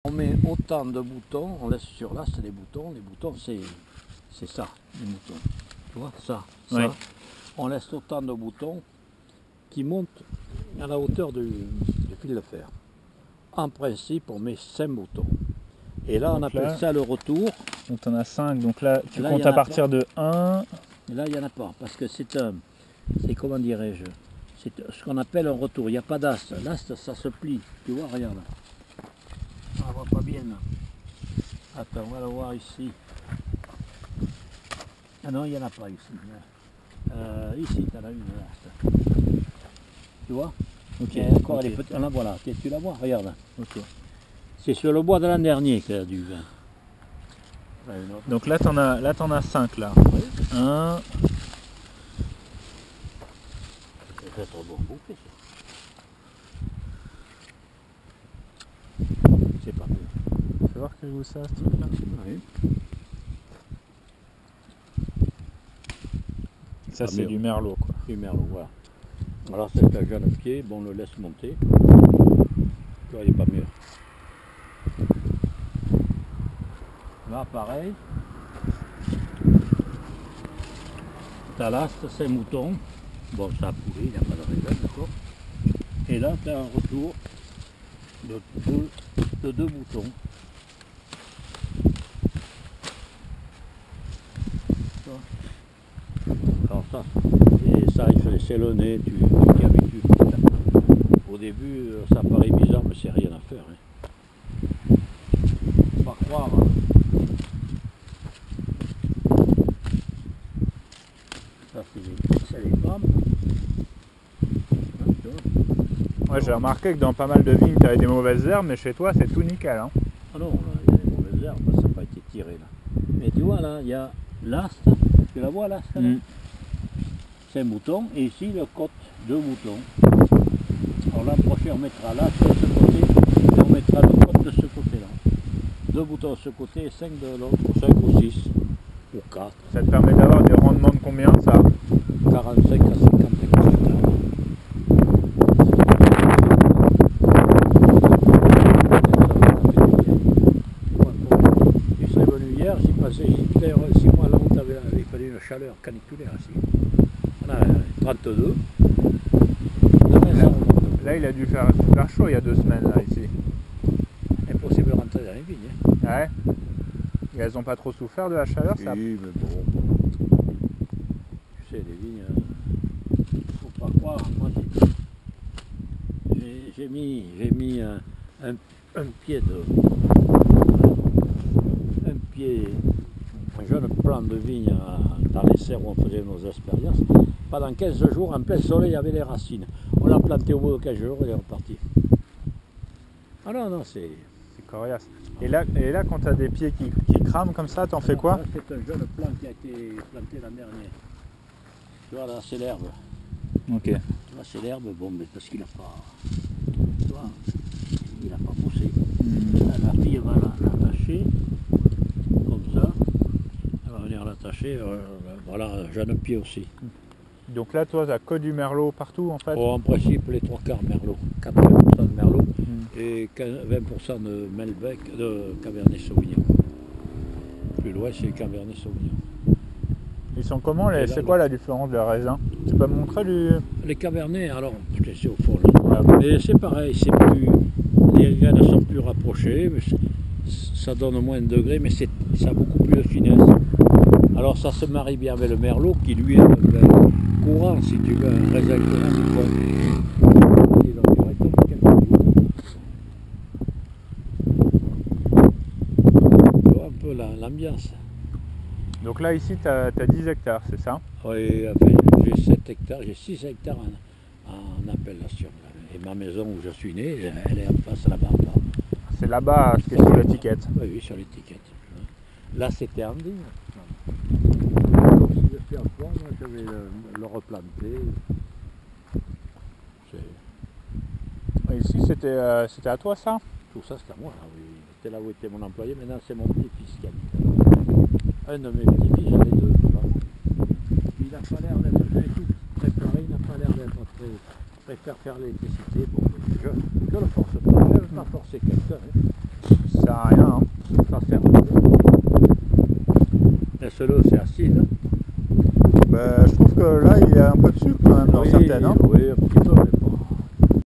On met autant de boutons, on laisse sur l'as les boutons c'est ça, les boutons. Tu vois, ça. Oui. On laisse autant de boutons qui montent à la hauteur du fil de fer. En principe, on met 5 boutons. Et là, on appelle ça le retour. Donc tu en as 5, donc là tu Là, comptes à partir de 1. Et là, il n'y en a pas, parce que c'est comment dirais-je, c'est ce qu'on appelle un retour. Il n'y a pas d'as. L'as, ça se plie. Tu vois, regarde. On ne voit pas bien là. Attends, on va le voir ici. Ah non, il n'y en a pas ici. Ici, tu en as une là. Tu vois? Ok. Encore, elle est petite. Là, voilà, tu la vois? Regarde. Ok. C'est sur le bois de l'an dernier qu'elle a du vin. Donc là, t'en as 5 là. Oui. 1. C'est trop bon bouquet, ça. C'est pas mieux. Fais voir quel goût ça, ce truc là. Oui. Ça, c'est du merlot quoi. Du merlot, voilà. Alors c'est un jeune pied, bon, on le laisse monter. Tu vois, il n'est pas mieux. Là, pareil. T'as l'ast, c'est un mouton. Bon, ça a poulé, il n'y a pas de raison, d'accord. Et là, tu as un retour de 2 boutons. Alors ça, et ça, c'est le nez, tu t'y habitues. Au début, ça paraît bizarre, mais c'est rien à faire. Hein. Faut pas croire. Hein. Ça, c'est les femmes. Ouais, j'ai remarqué que dans pas mal de vignes, tu avais des mauvaises herbes, mais chez toi, c'est tout nickel. Hein. Ah non, là, il y a des mauvaises herbes, ça n'a pas été tiré là. Mais tu vois là, il y a l'ast, tu la vois l'ast là C'est un bouton, et ici le côte, 2 boutons. Alors là, prochain, on mettra l'ast de ce côté, et on mettra le côte de ce côté-là. 2 boutons de ce côté et 5 de l'autre, 5 ou 6, ou 4. Ça te permet d'avoir des rendements de combien ça? 45 à 50 hectares. Je suis venu hier, j'ai passé 6 mois là où il fallu une chaleur caniculaire ici. On a 32. Là, il a dû faire super chaud il y a 2 semaines là ici. Impossible de rentrer dans les vignes. Hein. Ouais. Et elles n'ont pas trop souffert de la chaleur ça? Oui, mais bon. Tu sais, les vignes, faut pas croire. Moi, j'ai mis un pied un jeune plan de vigne dans les serres où on faisait nos expériences. Pendant 15 jours, en plein soleil, il y avait les racines. On l'a planté au bout de 15 jours et il est reparti. Ah non, non, c'est... C'est coriace. Et là, quand tu as des pieds qui crament comme ça, t'en fais quoi? Là, c'est un jeune plant qui a été planté l'an dernier. Tu vois, là, c'est l'herbe. Ok. Tu vois, c'est l'herbe, bon, mais parce qu'il n'a pas... Tu vois, il n'a pas poussé. Là, la fille va l'attacher, comme ça. Elle va venir l'attacher, voilà, jeune pied aussi. Donc là, toi, tu as que du merlot partout en fait? Oh, en principe, les 3/4 merlot, 80% de merlot et 20% de Malbec, de Cabernet Sauvignon. Plus loin, c'est Cabernet Sauvignon. Ils sont comment les... C'est quoi la différence de raisin? Tu peux me montrer du... Les Cabernets, alors, c'est au fond là. Mais c'est pareil, c'est plus... Les graines sont plus rapprochées, mais ça donne moins de degrés, mais ça a beaucoup plus de finesse. Alors ça se marie bien avec le merlot qui lui est courant, si tu veux, un raisin courant du coin. Tu vois un peu l'ambiance. Donc là, ici, tu as 10 hectares, c'est ça? Oui, enfin, j'ai 7 hectares, j'ai 6 hectares en appellation. Et ma maison où je suis né, elle est en face là-bas. C'est là-bas, ce qui est sur l'étiquette. Oui, oui, sur l'étiquette. Là, c'était en vigne. Si je suis en fond, moi, je vais le replanter. Et ici, c'était à toi ça? Tout ça, c'est à moi. Là, oui. C'était là où était mon employé. Maintenant, c'est mon petit-fils qui habite. Un de mes petits-fils, j'en ai 2. Il n'a pas l'air d'être tout préparé, il n'a pas l'air d'être très... préfère faire l'électricité. Bon, je ne le force pas, je ne veux pas forcer quelqu'un. Hein. Ça sert à rien. Hein. Ça sert à rien. Laisse-le, c'est acide. Bah, je trouve que là, il y a un peu de sucre quand même dans certaines. Hein. Oui, un petit peu.